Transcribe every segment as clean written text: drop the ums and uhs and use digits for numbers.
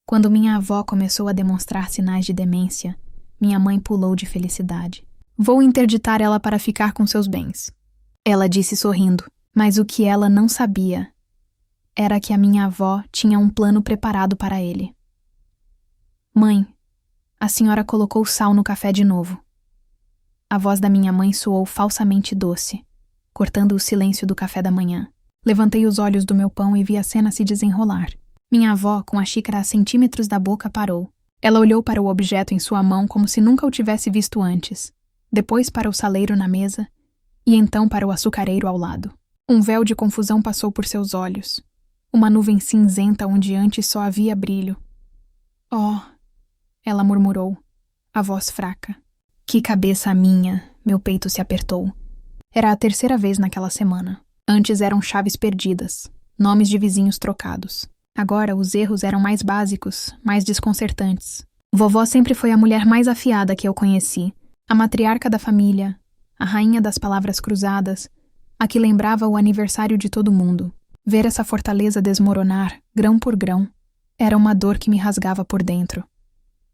Quando minha avó começou a demonstrar sinais de demência, minha mãe pulou de felicidade. Vou interditar ela para ficar com seus bens. Ela disse sorrindo, mas o que ela não sabia era que a minha avó tinha um plano preparado para ele. Mãe, a senhora colocou sal no café de novo. A voz da minha mãe soou falsamente doce, cortando o silêncio do café da manhã. Levantei os olhos do meu pão e vi a cena se desenrolar. Minha avó, com a xícara a centímetros da boca, parou. Ela olhou para o objeto em sua mão como se nunca o tivesse visto antes, depois para o saleiro na mesa e então para o açucareiro ao lado. Um véu de confusão passou por seus olhos. Uma nuvem cinzenta onde antes só havia brilho. Oh, ela murmurou, a voz fraca. Que cabeça a minha, meu peito se apertou. Era a terceira vez naquela semana. Antes eram chaves perdidas, nomes de vizinhos trocados. Agora os erros eram mais básicos, mais desconcertantes. Vovó sempre foi a mulher mais afiada que eu conheci, a matriarca da família, a rainha das palavras cruzadas, a que lembrava o aniversário de todo mundo. Ver essa fortaleza desmoronar, grão por grão, era uma dor que me rasgava por dentro.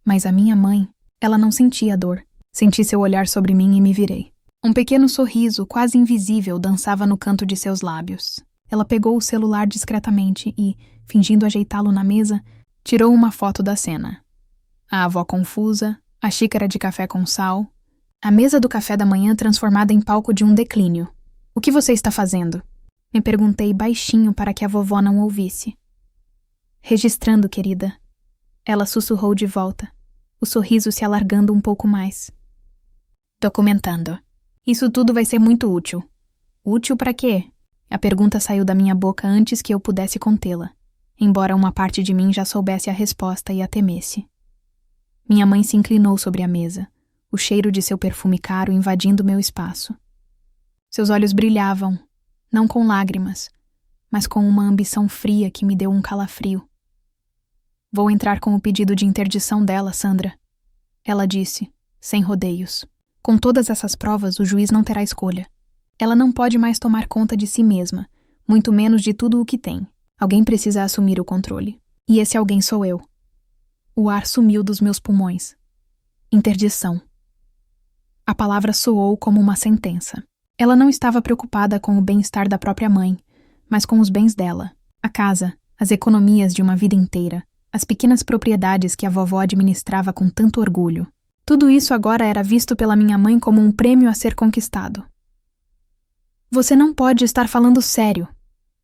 Mas a minha mãe, ela não sentia dor. Senti seu olhar sobre mim e me virei. Um pequeno sorriso, quase invisível, dançava no canto de seus lábios. Ela pegou o celular discretamente e, fingindo ajeitá-lo na mesa, tirou uma foto da cena. A avó confusa, a xícara de café com sal, a mesa do café da manhã transformada em palco de um declínio. O que você está fazendo? Me perguntei baixinho para que a vovó não ouvisse. Registrando, querida. Ela sussurrou de volta, o sorriso se alargando um pouco mais. Documentando. Isso tudo vai ser muito útil. Útil para quê? A pergunta saiu da minha boca antes que eu pudesse contê-la, embora uma parte de mim já soubesse a resposta e a temesse. Minha mãe se inclinou sobre a mesa, o cheiro de seu perfume caro invadindo meu espaço. Seus olhos brilhavam, não com lágrimas, mas com uma ambição fria que me deu um calafrio. Vou entrar com o pedido de interdição dela, Sandra. Ela disse, sem rodeios. Com todas essas provas, o juiz não terá escolha. Ela não pode mais tomar conta de si mesma, muito menos de tudo o que tem. Alguém precisa assumir o controle. E esse alguém sou eu. O ar sumiu dos meus pulmões. Interdição. A palavra soou como uma sentença. Ela não estava preocupada com o bem-estar da própria mãe, mas com os bens dela. A casa, as economias de uma vida inteira, as pequenas propriedades que a vovó administrava com tanto orgulho. Tudo isso agora era visto pela minha mãe como um prêmio a ser conquistado. Você não pode estar falando sério,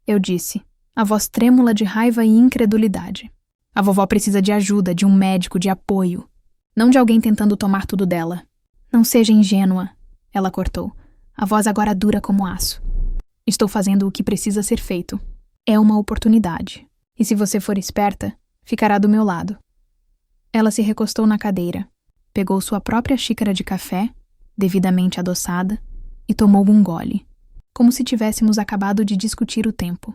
eu disse, a voz trêmula de raiva e incredulidade. A vovó precisa de ajuda, de um médico, de apoio, não de alguém tentando tomar tudo dela. Não seja ingênua, ela cortou, a voz agora dura como aço. Estou fazendo o que precisa ser feito. É uma oportunidade. E se você for esperta, ficará do meu lado. Ela se recostou na cadeira, pegou sua própria xícara de café, devidamente adoçada, e tomou um gole, como se tivéssemos acabado de discutir o tempo.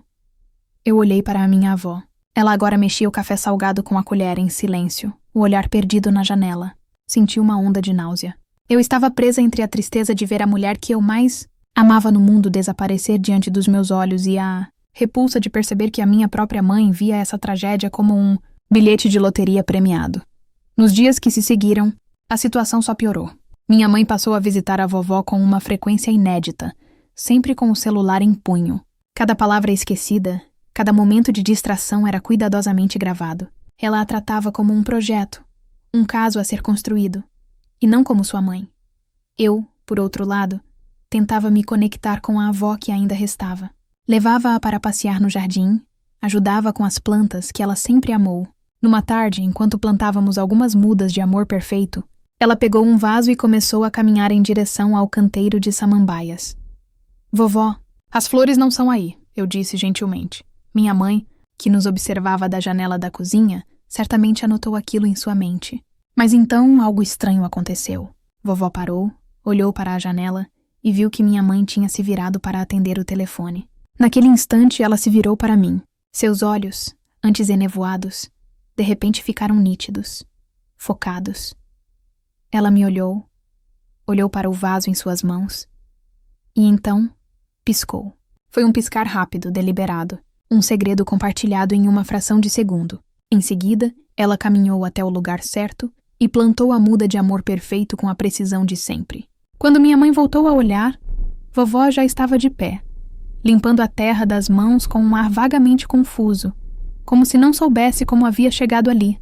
Eu olhei para a minha avó. Ela agora mexia o café salgado com a colher em silêncio, o olhar perdido na janela. Senti uma onda de náusea. Eu estava presa entre a tristeza de ver a mulher que eu mais amava no mundo desaparecer diante dos meus olhos e a repulsa de perceber que a minha própria mãe via essa tragédia como um bilhete de loteria premiado. Nos dias que se seguiram, a situação só piorou. Minha mãe passou a visitar a vovó com uma frequência inédita, sempre com o celular em punho. Cada palavra esquecida, cada momento de distração era cuidadosamente gravado. Ela a tratava como um projeto, um caso a ser construído, e não como sua mãe. Eu, por outro lado, tentava me conectar com a avó que ainda restava. Levava-a para passear no jardim, ajudava com as plantas que ela sempre amou. Numa tarde, enquanto plantávamos algumas mudas de amor perfeito, ela pegou um vaso e começou a caminhar em direção ao canteiro de samambaias. Vovó, as flores não são aí, eu disse gentilmente. Minha mãe, que nos observava da janela da cozinha, certamente anotou aquilo em sua mente. Mas então algo estranho aconteceu. Vovó parou, olhou para a janela e viu que minha mãe tinha se virado para atender o telefone. Naquele instante ela se virou para mim. Seus olhos, antes enevoados, de repente ficaram nítidos, focados. Ela me olhou, olhou para o vaso em suas mãos e então piscou. Foi um piscar rápido, deliberado, um segredo compartilhado em uma fração de segundo. Em seguida, Ela caminhou até o lugar certo e plantou a muda de amor perfeito com a precisão de sempre. Quando minha mãe voltou a olhar, vovó já estava de pé, limpando a terra das mãos com um ar vagamente confuso, como se não soubesse como havia chegado ali.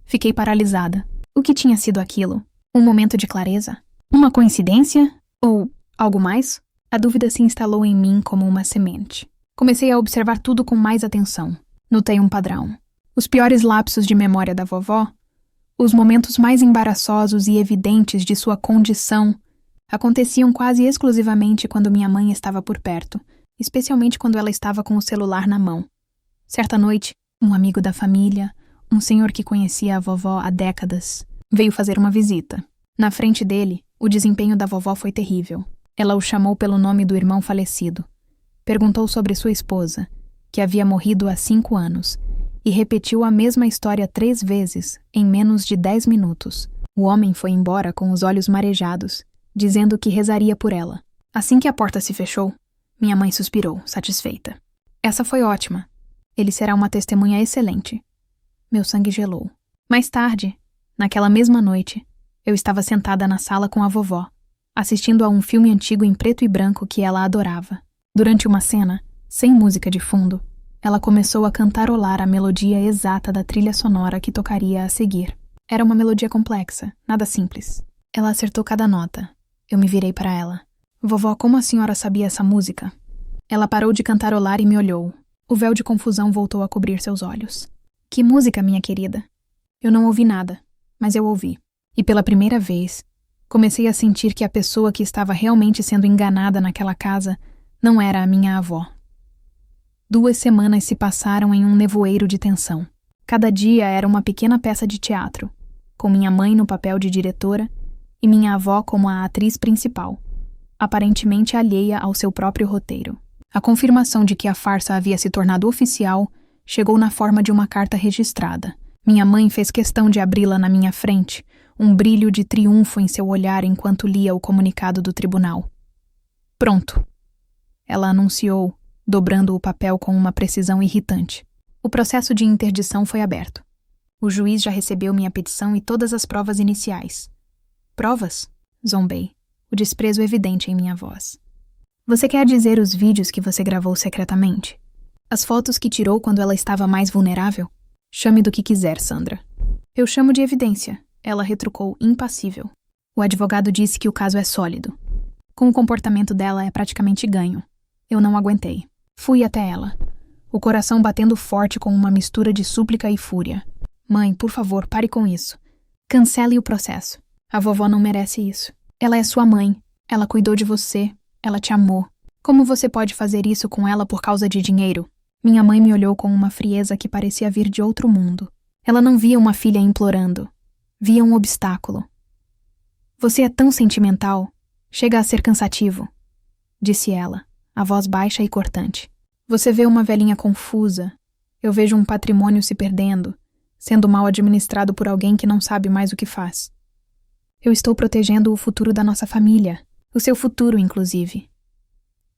Fiquei paralisada. O que tinha sido aquilo? Um momento de clareza? Uma coincidência? Ou algo mais? A dúvida se instalou em mim como uma semente. Comecei a observar tudo com mais atenção. Notei um padrão. Os piores lapsos de memória da vovó, os momentos mais embaraçosos e evidentes de sua condição, aconteciam quase exclusivamente quando minha mãe estava por perto, especialmente quando ela estava com o celular na mão. Certa noite, um amigo da família, um senhor que conhecia a vovó há décadas, veio fazer uma visita. Na frente dele, o desempenho da vovó foi terrível. Ela o chamou pelo nome do irmão falecido. Perguntou sobre sua esposa, que havia morrido há 5 anos, e repetiu a mesma história 3 vezes, em menos de 10 minutos. O homem foi embora com os olhos marejados, dizendo que rezaria por ela. Assim que a porta se fechou, minha mãe suspirou, satisfeita. Essa foi ótima. Ele será uma testemunha excelente. Meu sangue gelou. Mais tarde, naquela mesma noite, eu estava sentada na sala com a vovó, assistindo a um filme antigo em preto e branco que ela adorava. Durante uma cena, sem música de fundo, ela começou a cantarolar a melodia exata da trilha sonora que tocaria a seguir. Era uma melodia complexa, nada simples. Ela acertou cada nota. Eu me virei para ela. Vovó, como a senhora sabia essa música? Ela parou de cantarolar e me olhou. O véu de confusão voltou a cobrir seus olhos. Que música, minha querida? Eu não ouvi nada, mas eu ouvi. E pela primeira vez, comecei a sentir que a pessoa que estava realmente sendo enganada naquela casa não era a minha avó. 2 semanas se passaram em um nevoeiro de tensão. Cada dia era uma pequena peça de teatro, com minha mãe no papel de diretora e minha avó como a atriz principal, aparentemente alheia ao seu próprio roteiro. A confirmação de que a farsa havia se tornado oficial chegou na forma de uma carta registrada. Minha mãe fez questão de abri-la na minha frente, um brilho de triunfo em seu olhar enquanto lia o comunicado do tribunal. Pronto, ela anunciou, dobrando o papel com uma precisão irritante. O processo de interdição foi aberto. O juiz já recebeu minha petição e todas as provas iniciais. Provas? Zombei, o desprezo evidente em minha voz. Você quer dizer os vídeos que você gravou secretamente? As fotos que tirou quando ela estava mais vulnerável? Chame do que quiser, Sandra. Eu chamo de evidência, ela retrucou, impassível. O advogado disse que o caso é sólido. Com o comportamento dela é praticamente ganho. Eu não aguentei. Fui até ela, o coração batendo forte com uma mistura de súplica e fúria. Mãe, por favor, pare com isso. Cancele o processo. A vovó não merece isso. Ela é sua mãe. Ela cuidou de você. Ela te amou. Como você pode fazer isso com ela por causa de dinheiro? Minha mãe me olhou com uma frieza que parecia vir de outro mundo. Ela não via uma filha implorando. Via um obstáculo. Você é tão sentimental. Chega a ser cansativo, disse ela, a voz baixa e cortante. Você vê uma velhinha confusa. Eu vejo um patrimônio se perdendo, sendo mal administrado por alguém que não sabe mais o que faz. Eu estou protegendo o futuro da nossa família, o seu futuro, inclusive.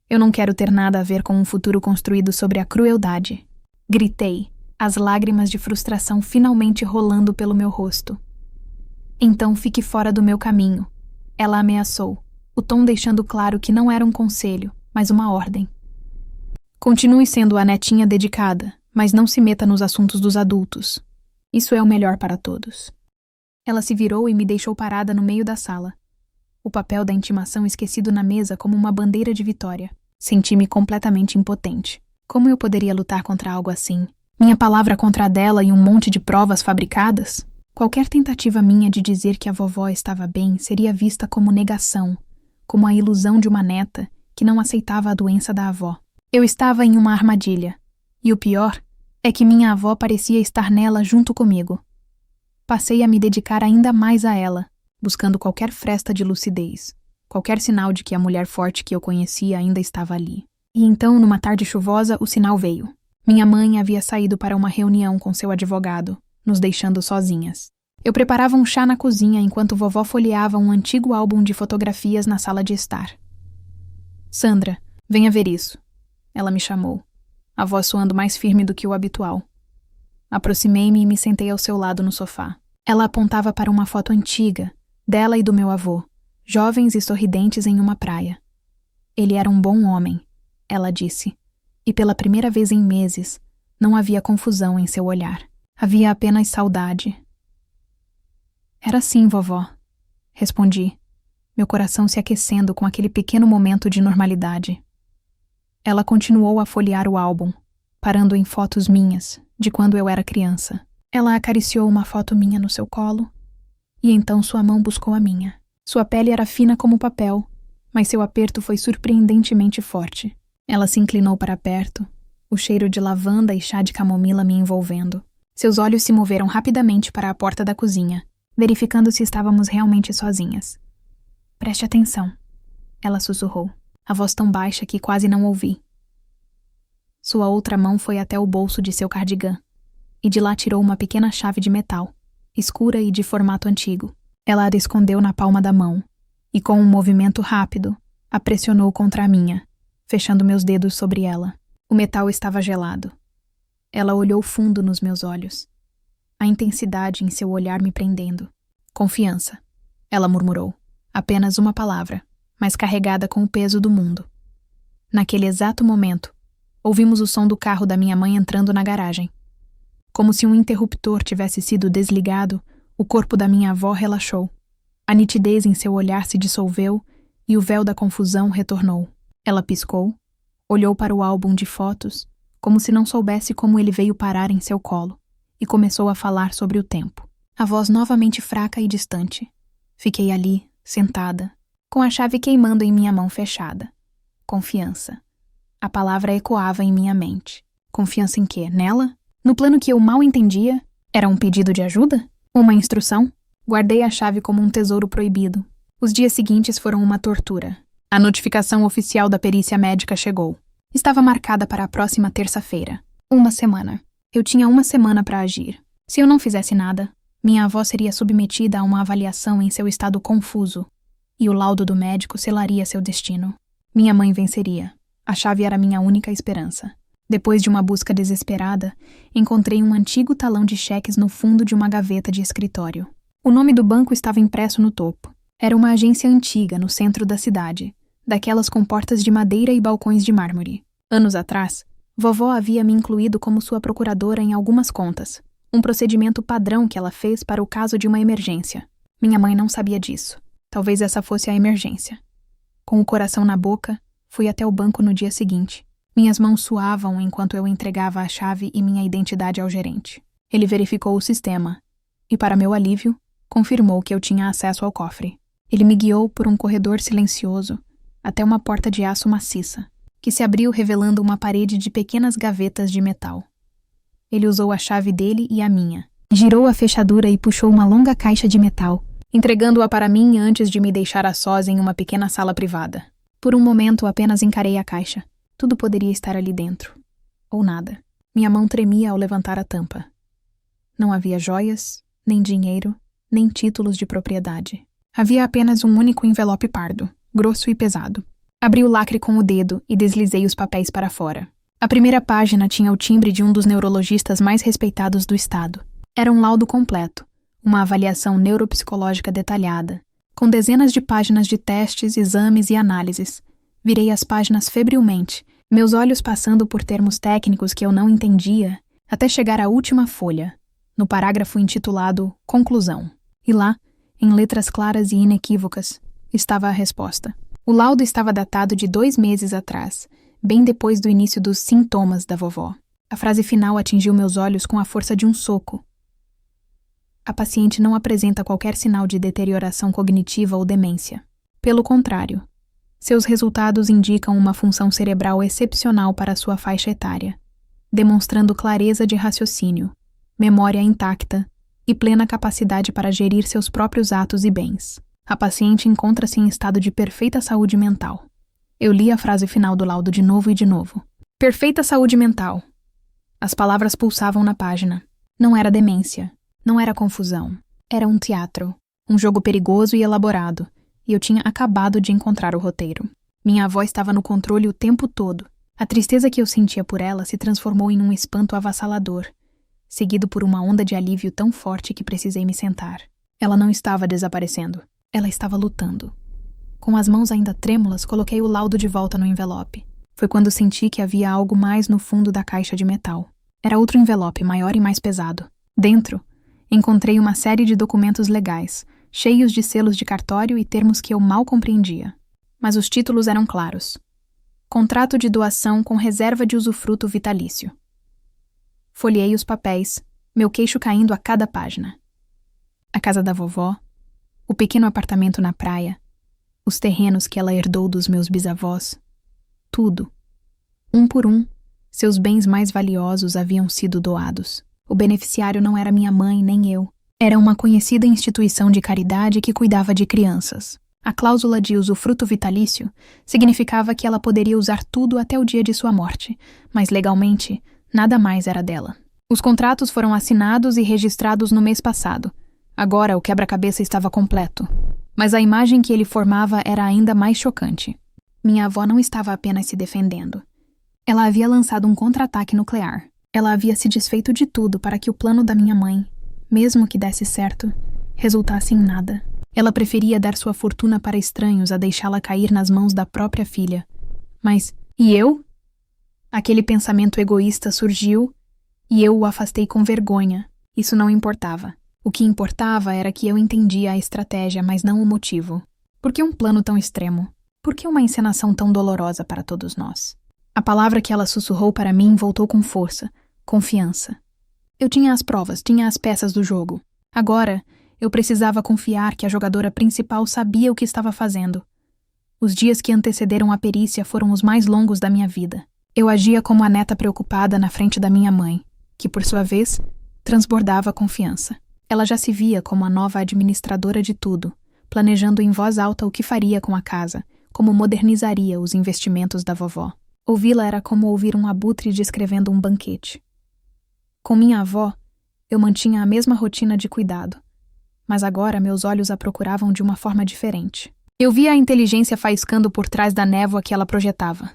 Eu não quero ter nada a ver com um futuro construído sobre a crueldade. Gritei, as lágrimas de frustração finalmente rolando pelo meu rosto. Então fique fora do meu caminho, ela ameaçou, o tom deixando claro que não era um conselho, mas uma ordem. Continue sendo a netinha dedicada, mas não se meta nos assuntos dos adultos. Isso é o melhor para todos. Ela se virou e me deixou parada no meio da sala. O papel da intimação esquecido na mesa como uma bandeira de vitória. Senti-me completamente impotente. Como eu poderia lutar contra algo assim? Minha palavra contra a dela e um monte de provas fabricadas? Qualquer tentativa minha de dizer que a vovó estava bem seria vista como negação, como a ilusão de uma neta que não aceitava a doença da avó. Eu estava em uma armadilha, e o pior é que minha avó parecia estar nela junto comigo. Passei a me dedicar ainda mais a ela, buscando qualquer fresta de lucidez, qualquer sinal de que a mulher forte que eu conhecia ainda estava ali. E então, numa tarde chuvosa, o sinal veio. Minha mãe havia saído para uma reunião com seu advogado, nos deixando sozinhas. Eu preparava um chá na cozinha enquanto vovó folheava um antigo álbum de fotografias na sala de estar. Sandra, venha ver isso. Ela me chamou, a voz soando mais firme do que o habitual. Aproximei-me e me sentei ao seu lado no sofá. Ela apontava para uma foto antiga, dela e do meu avô, jovens e sorridentes em uma praia. Ele era um bom homem, ela disse, e pela primeira vez em meses, não havia confusão em seu olhar. Havia apenas saudade. Era sim, vovó, respondi, meu coração se aquecendo com aquele pequeno momento de normalidade. Ela continuou a folhear o álbum, parando em fotos minhas, de quando eu era criança. Ela acariciou uma foto minha no seu colo, e então sua mão buscou a minha. Sua pele era fina como papel, mas seu aperto foi surpreendentemente forte. Ela se inclinou para perto, o cheiro de lavanda e chá de camomila me envolvendo. Seus olhos se moveram rapidamente para a porta da cozinha, verificando se estávamos realmente sozinhas. Preste atenção, ela sussurrou, a voz tão baixa que quase não ouvi. Sua outra mão foi até o bolso de seu cardigã, e de lá tirou uma pequena chave de metal, escura e de formato antigo. Ela a escondeu na palma da mão, e com um movimento rápido, a pressionou contra a minha, fechando meus dedos sobre ela. O metal estava gelado. Ela olhou fundo nos meus olhos, a intensidade em seu olhar me prendendo. Confiança, ela murmurou. Apenas uma palavra, mas carregada com o peso do mundo. Naquele exato momento, ouvimos o som do carro da minha mãe entrando na garagem. Como se um interruptor tivesse sido desligado, o corpo da minha avó relaxou. A nitidez em seu olhar se dissolveu e o véu da confusão retornou. Ela piscou, olhou para o álbum de fotos, como se não soubesse como ele veio parar em seu colo, e começou a falar sobre o tempo. A voz novamente fraca e distante. Fiquei ali, sentada, com a chave queimando em minha mão fechada. Confiança. A palavra ecoava em minha mente. Confiança em quê? Nela? No plano que eu mal entendia? Era um pedido de ajuda? Uma instrução? Guardei a chave como um tesouro proibido. Os dias seguintes foram uma tortura. A notificação oficial da perícia médica chegou. Estava marcada para a próxima terça-feira. Uma semana. Eu tinha uma semana para agir. Se eu não fizesse nada, minha avó seria submetida a uma avaliação em seu estado confuso, e o laudo do médico selaria seu destino. Minha mãe venceria. A chave era minha única esperança. Depois de uma busca desesperada, encontrei um antigo talão de cheques no fundo de uma gaveta de escritório. O nome do banco estava impresso no topo. Era uma agência antiga no centro da cidade, daquelas com portas de madeira e balcões de mármore. Anos atrás, vovó havia me incluído como sua procuradora em algumas contas, um procedimento padrão que ela fez para o caso de uma emergência. Minha mãe não sabia disso. Talvez essa fosse a emergência. Com o coração na boca, fui até o banco no dia seguinte. Minhas mãos suavam enquanto eu entregava a chave e minha identidade ao gerente. Ele verificou o sistema e, para meu alívio, confirmou que eu tinha acesso ao cofre. Ele me guiou por um corredor silencioso até uma porta de aço maciça, que se abriu revelando uma parede de pequenas gavetas de metal. Ele usou a chave dele e a minha. Girou a fechadura e puxou uma longa caixa de metal, entregando-a para mim antes de me deixar a sós em uma pequena sala privada. Por um momento apenas encarei a caixa. Tudo poderia estar ali dentro. Ou nada. Minha mão tremia ao levantar a tampa. Não havia joias, nem dinheiro, nem títulos de propriedade. Havia apenas um único envelope pardo, grosso e pesado. Abri o lacre com o dedo e deslizei os papéis para fora. A primeira página tinha o timbre de um dos neurologistas mais respeitados do estado. Era um laudo completo, uma avaliação neuropsicológica detalhada, com dezenas de páginas de testes, exames e análises. Virei as páginas febrilmente, meus olhos passando por termos técnicos que eu não entendia, até chegar à última folha, no parágrafo intitulado Conclusão. E lá, em letras claras e inequívocas, estava a resposta. O laudo estava datado de 2 meses atrás, bem depois do início dos sintomas da vovó. A frase final atingiu meus olhos com a força de um soco. A paciente não apresenta qualquer sinal de deterioração cognitiva ou demência. Pelo contrário, seus resultados indicam uma função cerebral excepcional para sua faixa etária, demonstrando clareza de raciocínio, memória intacta e plena capacidade para gerir seus próprios atos e bens. A paciente encontra-se em estado de perfeita saúde mental. Eu li a frase final do laudo de novo e de novo. Perfeita saúde mental. As palavras pulsavam na página. Não era demência. Não era confusão. Era um teatro. Um jogo perigoso e elaborado. E eu tinha acabado de encontrar o roteiro. Minha avó estava no controle o tempo todo. A tristeza que eu sentia por ela se transformou em um espanto avassalador. seguido por uma onda de alívio tão forte que precisei me sentar. Ela não estava desaparecendo. Ela estava lutando. Com as mãos ainda trêmulas, coloquei o laudo de volta no envelope. Foi quando senti que havia algo mais no fundo da caixa de metal. Era outro envelope, maior e mais pesado. Dentro, encontrei uma série de documentos legais, cheios de selos de cartório e termos que eu mal compreendia. Mas os títulos eram claros. Contrato de doação com reserva de usufruto vitalício. Folheei os papéis, meu queixo caindo a cada página. A casa da vovó, o pequeno apartamento na praia, os terrenos que ela herdou dos meus bisavós. Tudo. Um por um, seus bens mais valiosos haviam sido doados. O beneficiário não era minha mãe nem eu. Era uma conhecida instituição de caridade que cuidava de crianças. A cláusula de usufruto vitalício significava que ela poderia usar tudo até o dia de sua morte, mas legalmente, nada mais era dela. Os contratos foram assinados e registrados no mês passado. Agora o quebra-cabeça estava completo. Mas a imagem que ele formava era ainda mais chocante. Minha avó não estava apenas se defendendo. Ela havia lançado um contra-ataque nuclear. Ela havia se desfeito de tudo para que o plano da minha mãe, mesmo que desse certo, resultasse em nada. Ela preferia dar sua fortuna para estranhos a deixá-la cair nas mãos da própria filha. Mas, e eu? Aquele pensamento egoísta surgiu e eu o afastei com vergonha. Isso não importava. O que importava era que eu entendia a estratégia, mas não o motivo. Por que um plano tão extremo? Por que uma encenação tão dolorosa para todos nós? A palavra que ela sussurrou para mim voltou com força, confiança. Eu tinha as provas, tinha as peças do jogo. Agora, eu precisava confiar que a jogadora principal sabia o que estava fazendo. Os dias que antecederam a perícia foram os mais longos da minha vida. Eu agia como a neta preocupada na frente da minha mãe, que, por sua vez, transbordava confiança. Ela já se via como a nova administradora de tudo, planejando em voz alta o que faria com a casa, como modernizaria os investimentos da vovó. Ouvi-la era como ouvir um abutre descrevendo um banquete. Com minha avó, eu mantinha a mesma rotina de cuidado, mas agora meus olhos a procuravam de uma forma diferente. Eu via a inteligência faiscando por trás da névoa que ela projetava,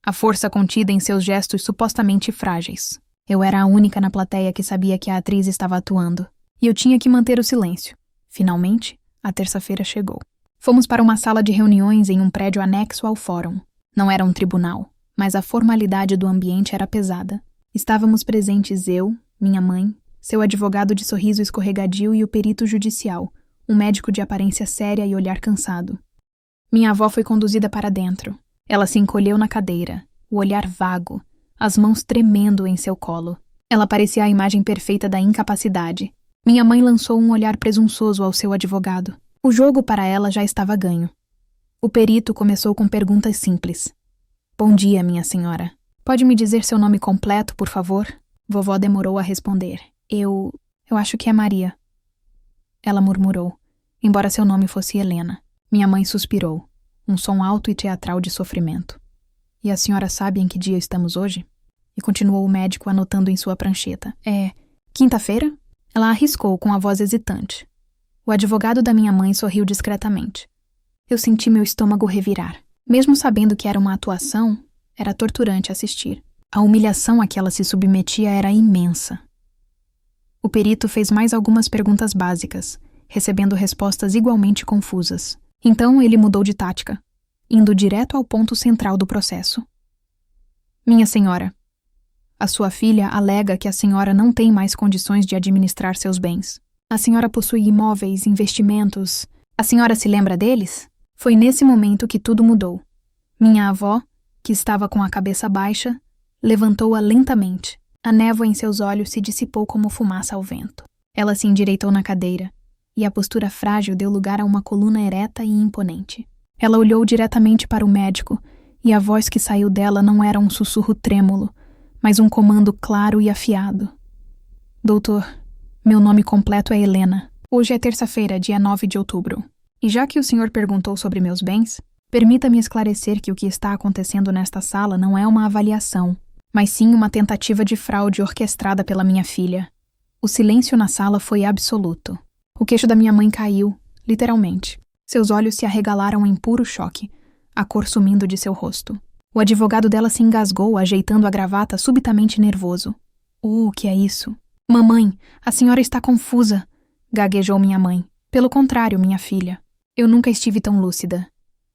a força contida em seus gestos supostamente frágeis. Eu era a única na plateia que sabia que a atriz estava atuando, e eu tinha que manter o silêncio. Finalmente, a terça-feira chegou. Fomos para uma sala de reuniões em um prédio anexo ao fórum. Não era um tribunal, mas a formalidade do ambiente era pesada. Estávamos presentes eu, minha mãe, seu advogado de sorriso escorregadio e o perito judicial, um médico de aparência séria e olhar cansado. Minha avó foi conduzida para dentro. Ela se encolheu na cadeira, o olhar vago, as mãos tremendo em seu colo. Ela parecia a imagem perfeita da incapacidade. Minha mãe lançou um olhar presunçoso ao seu advogado. O jogo para ela já estava ganho. O perito começou com perguntas simples. Bom dia, minha senhora. Pode me dizer seu nome completo, por favor? Vovó demorou a responder. Eu acho que é Maria. Ela murmurou, embora seu nome fosse Helena. Minha mãe suspirou, um som alto e teatral de sofrimento. E a senhora sabe em que dia estamos hoje? E continuou o médico anotando em sua prancheta. É quinta-feira? Ela arriscou com a voz hesitante. O advogado da minha mãe sorriu discretamente. Eu senti meu estômago revirar. Mesmo sabendo que era uma atuação, era torturante assistir. A humilhação a que ela se submetia era imensa. O perito fez mais algumas perguntas básicas, recebendo respostas igualmente confusas. Então ele mudou de tática, indo direto ao ponto central do processo. Minha senhora, a sua filha alega que a senhora não tem mais condições de administrar seus bens. A senhora possui imóveis, investimentos. A senhora se lembra deles? Foi nesse momento que tudo mudou. Minha avó, que estava com a cabeça baixa, levantou-a lentamente. A névoa em seus olhos se dissipou como fumaça ao vento. Ela se endireitou na cadeira, e a postura frágil deu lugar a uma coluna ereta e imponente. Ela olhou diretamente para o médico, e a voz que saiu dela não era um sussurro trêmulo, mas um comando claro e afiado. Doutor, meu nome completo é Helena. Hoje é terça-feira, dia 9 de outubro. E já que o senhor perguntou sobre meus bens, permita-me esclarecer que o que está acontecendo nesta sala não é uma avaliação, mas sim uma tentativa de fraude orquestrada pela minha filha. O silêncio na sala foi absoluto. O queixo da minha mãe caiu, literalmente. Seus olhos se arregalaram em puro choque, a cor sumindo de seu rosto. O advogado dela se engasgou, ajeitando a gravata subitamente nervoso. O que é isso? Mamãe, a senhora está confusa, gaguejou minha mãe. Pelo contrário, minha filha. Eu nunca estive tão lúcida,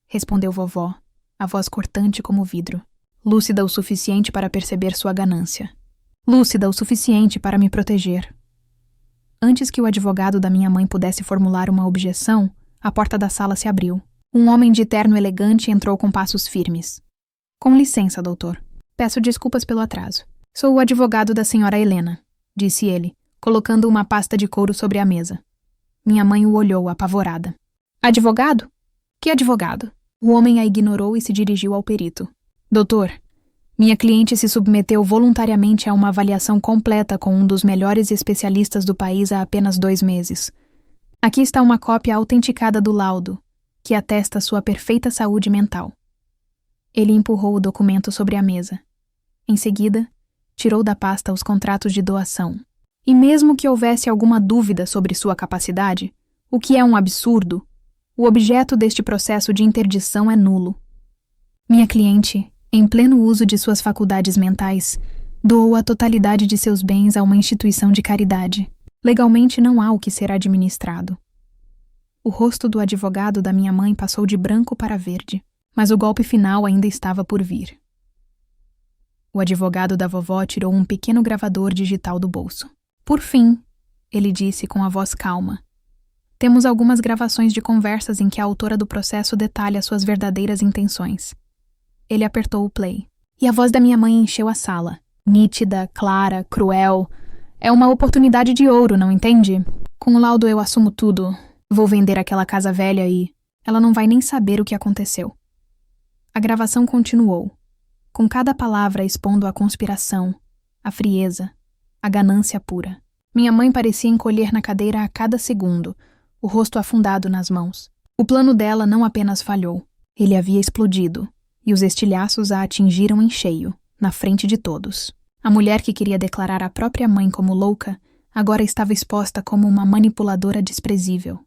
respondeu vovó, a voz cortante como vidro. Lúcida o suficiente para perceber sua ganância. Lúcida o suficiente para me proteger. Antes que o advogado da minha mãe pudesse formular uma objeção, a porta da sala se abriu. Um homem de terno elegante entrou com passos firmes. Com licença, doutor. Peço desculpas pelo atraso. Sou o advogado da senhora Helena, disse ele, colocando uma pasta de couro sobre a mesa. Minha mãe o olhou, apavorada. Advogado? Que advogado? O homem a ignorou e se dirigiu ao perito. Doutor, minha cliente se submeteu voluntariamente a uma avaliação completa com um dos melhores especialistas do país há apenas 2 meses. Aqui está uma cópia autenticada do laudo, que atesta sua perfeita saúde mental. Ele empurrou o documento sobre a mesa. Em seguida, tirou da pasta os contratos de doação. E mesmo que houvesse alguma dúvida sobre sua capacidade, o que é um absurdo, o objeto deste processo de interdição é nulo. Minha cliente, em pleno uso de suas faculdades mentais, doou a totalidade de seus bens a uma instituição de caridade. Legalmente não há o que ser administrado. O rosto do advogado da minha mãe passou de branco para verde, mas o golpe final ainda estava por vir. O advogado da vovó tirou um pequeno gravador digital do bolso. Por fim, ele disse com a voz calma. Temos algumas gravações de conversas em que a autora do processo detalha suas verdadeiras intenções. Ele apertou o play. E a voz da minha mãe encheu a sala. Nítida, clara, cruel. É uma oportunidade de ouro, não entende? Com o laudo eu assumo tudo. Vou vender aquela casa velha e ela não vai nem saber o que aconteceu. A gravação continuou, com cada palavra expondo a conspiração, a frieza, a ganância pura. Minha mãe parecia encolher na cadeira a cada segundo, o rosto afundado nas mãos. O plano dela não apenas falhou, ele havia explodido. E os estilhaços a atingiram em cheio, na frente de todos. A mulher que queria declarar a própria mãe como louca, agora estava exposta como uma manipuladora desprezível.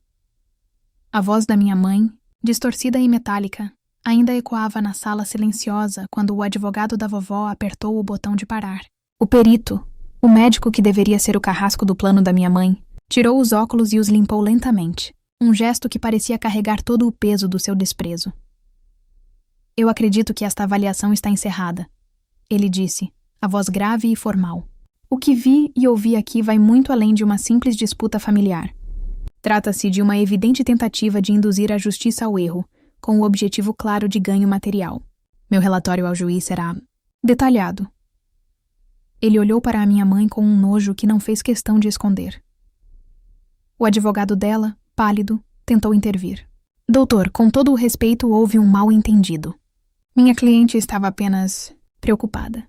A voz da minha mãe, distorcida e metálica, ainda ecoava na sala silenciosa quando o advogado da vovó apertou o botão de parar. O perito, o médico que deveria ser o carrasco do plano da minha mãe, tirou os óculos e os limpou lentamente, um gesto que parecia carregar todo o peso do seu desprezo. Eu acredito que esta avaliação está encerrada, ele disse, a voz grave e formal. O que vi e ouvi aqui vai muito além de uma simples disputa familiar. Trata-se de uma evidente tentativa de induzir a justiça ao erro, com o objetivo claro de ganho material. Meu relatório ao juiz será detalhado. Ele olhou para a minha mãe com um nojo que não fez questão de esconder. O advogado dela, pálido, tentou intervir. Doutor, com todo o respeito, houve um mal-entendido. Minha cliente estava apenas preocupada.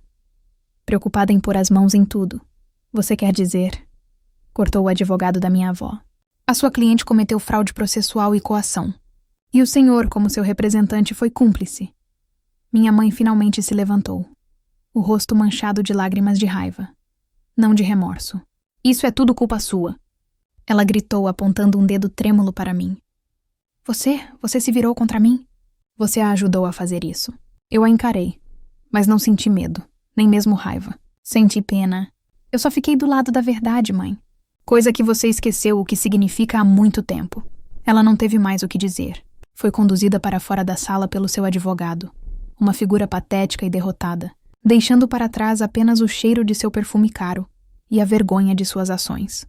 Preocupada em pôr as mãos em tudo. Você quer dizer? Cortou o advogado da minha avó. A sua cliente cometeu fraude processual e coação. E o senhor, como seu representante, foi cúmplice. Minha mãe finalmente se levantou. O rosto manchado de lágrimas de raiva. Não de remorso. Isso é tudo culpa sua. Ela gritou, apontando um dedo trêmulo para mim. Você se virou contra mim? Você a ajudou a fazer isso. Eu a encarei, mas não senti medo, nem mesmo raiva. Senti pena. Eu só fiquei do lado da verdade, mãe. Coisa que você esqueceu o que significa há muito tempo. Ela não teve mais o que dizer. Foi conduzida para fora da sala pelo seu advogado, uma figura patética e derrotada, deixando para trás apenas o cheiro de seu perfume caro e a vergonha de suas ações.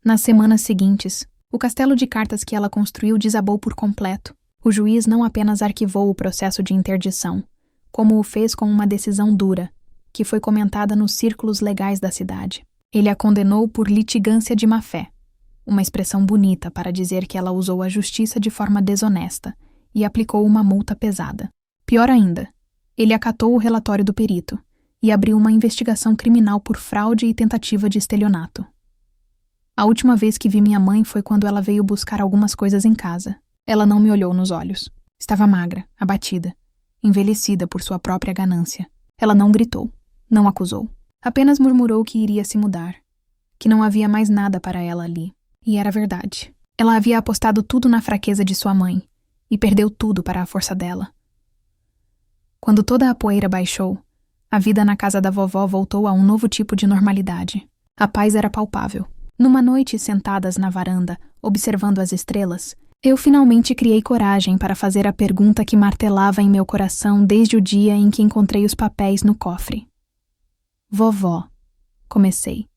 Nas semanas seguintes, o castelo de cartas que ela construiu desabou por completo. O juiz não apenas arquivou o processo de interdição, como o fez com uma decisão dura, que foi comentada nos círculos legais da cidade. Ele a condenou por litigância de má-fé, uma expressão bonita para dizer que ela usou a justiça de forma desonesta e aplicou uma multa pesada. Pior ainda, ele acatou o relatório do perito e abriu uma investigação criminal por fraude e tentativa de estelionato. A última vez que vi minha mãe foi quando ela veio buscar algumas coisas em casa. Ela não me olhou nos olhos. Estava magra, abatida, envelhecida por sua própria ganância. Ela não gritou, não acusou. Apenas murmurou que iria se mudar, que não havia mais nada para ela ali. E era verdade. Ela havia apostado tudo na fraqueza de sua mãe e perdeu tudo para a força dela. Quando toda a poeira baixou, a vida na casa da vovó voltou a um novo tipo de normalidade. A paz era palpável. Numa noite, sentadas na varanda, observando as estrelas, eu finalmente criei coragem para fazer a pergunta que martelava em meu coração desde o dia em que encontrei os papéis no cofre. Vovó, comecei,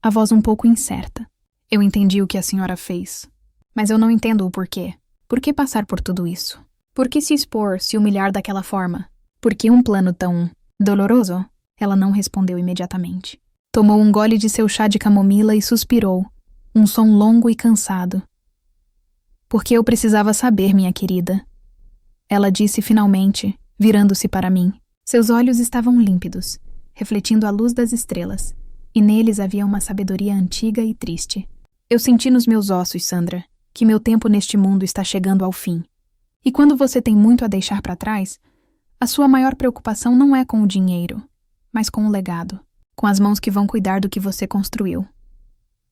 a voz um pouco incerta. Eu entendi o que a senhora fez, mas eu não entendo o porquê. Por que passar por tudo isso? Por que se expor, se humilhar daquela forma? Por que um plano tão doloroso? Ela não respondeu imediatamente. Tomou um gole de seu chá de camomila e suspirou, um som longo e cansado. Porque eu precisava saber, minha querida. Ela disse finalmente, virando-se para mim. Seus olhos estavam límpidos, refletindo a luz das estrelas, e neles havia uma sabedoria antiga e triste. Eu senti nos meus ossos, Sandra, que meu tempo neste mundo está chegando ao fim. E quando você tem muito a deixar para trás, a sua maior preocupação não é com o dinheiro, mas com o legado, com as mãos que vão cuidar do que você construiu.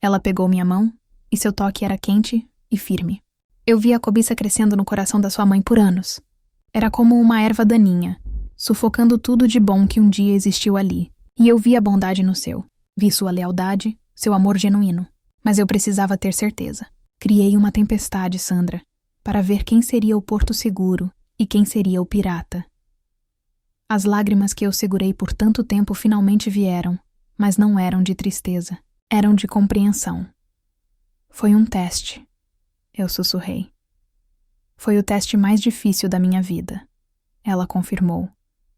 Ela pegou minha mão, e seu toque era quente e firme. Eu vi a cobiça crescendo no coração da sua mãe por anos. Era como uma erva daninha, sufocando tudo de bom que um dia existiu ali. E eu vi a bondade no seu. Vi sua lealdade, seu amor genuíno. Mas eu precisava ter certeza. Criei uma tempestade, Sandra, para ver quem seria o porto seguro e quem seria o pirata. As lágrimas que eu segurei por tanto tempo finalmente vieram, mas não eram de tristeza, eram de compreensão. Foi um teste, eu sussurrei. Foi o teste mais difícil da minha vida, ela confirmou,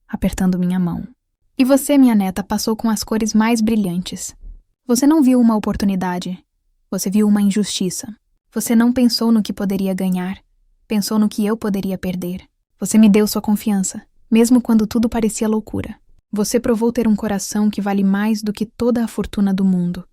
apertando minha mão. E você, minha neta, passou com as cores mais brilhantes. Você não viu uma oportunidade, você viu uma injustiça. Você não pensou no que poderia ganhar, pensou no que eu poderia perder. Você me deu sua confiança, mesmo quando tudo parecia loucura. Você provou ter um coração que vale mais do que toda a fortuna do mundo.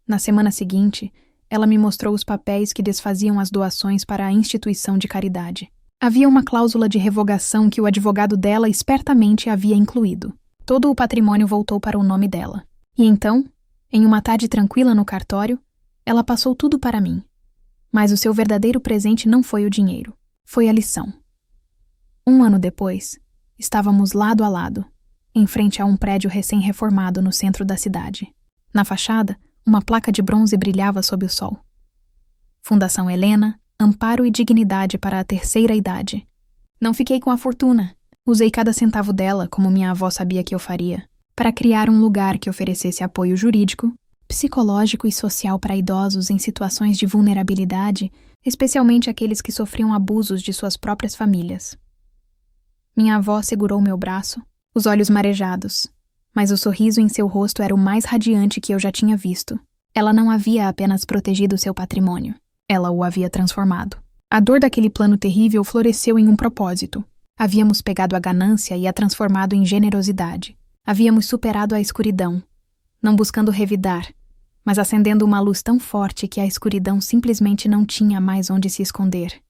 Na semana seguinte, ela me mostrou os papéis que desfaziam as doações para a instituição de caridade. Havia uma cláusula de revogação que o advogado dela espertamente havia incluído. Todo o patrimônio voltou para o nome dela. E então, em uma tarde tranquila no cartório, ela passou tudo para mim. Mas o seu verdadeiro presente não foi o dinheiro, foi a lição. 1 ano depois, estávamos lado a lado, em frente a um prédio recém-reformado no centro da cidade. Na fachada, uma placa de bronze brilhava sob o sol. Fundação Helena, Amparo e Dignidade para a Terceira Idade. Não fiquei com a fortuna. Usei cada centavo dela, como minha avó sabia que eu faria, para criar um lugar que oferecesse apoio jurídico, psicológico e social para idosos em situações de vulnerabilidade, especialmente aqueles que sofriam abusos de suas próprias famílias. Minha avó segurou meu braço, os olhos marejados, mas o sorriso em seu rosto era o mais radiante que eu já tinha visto. Ela não havia apenas protegido seu patrimônio, ela o havia transformado. A dor daquele plano terrível floresceu em um propósito. Havíamos pegado a ganância e a transformado em generosidade. Havíamos superado a escuridão, não buscando revidar, mas acendendo uma luz tão forte que a escuridão simplesmente não tinha mais onde se esconder.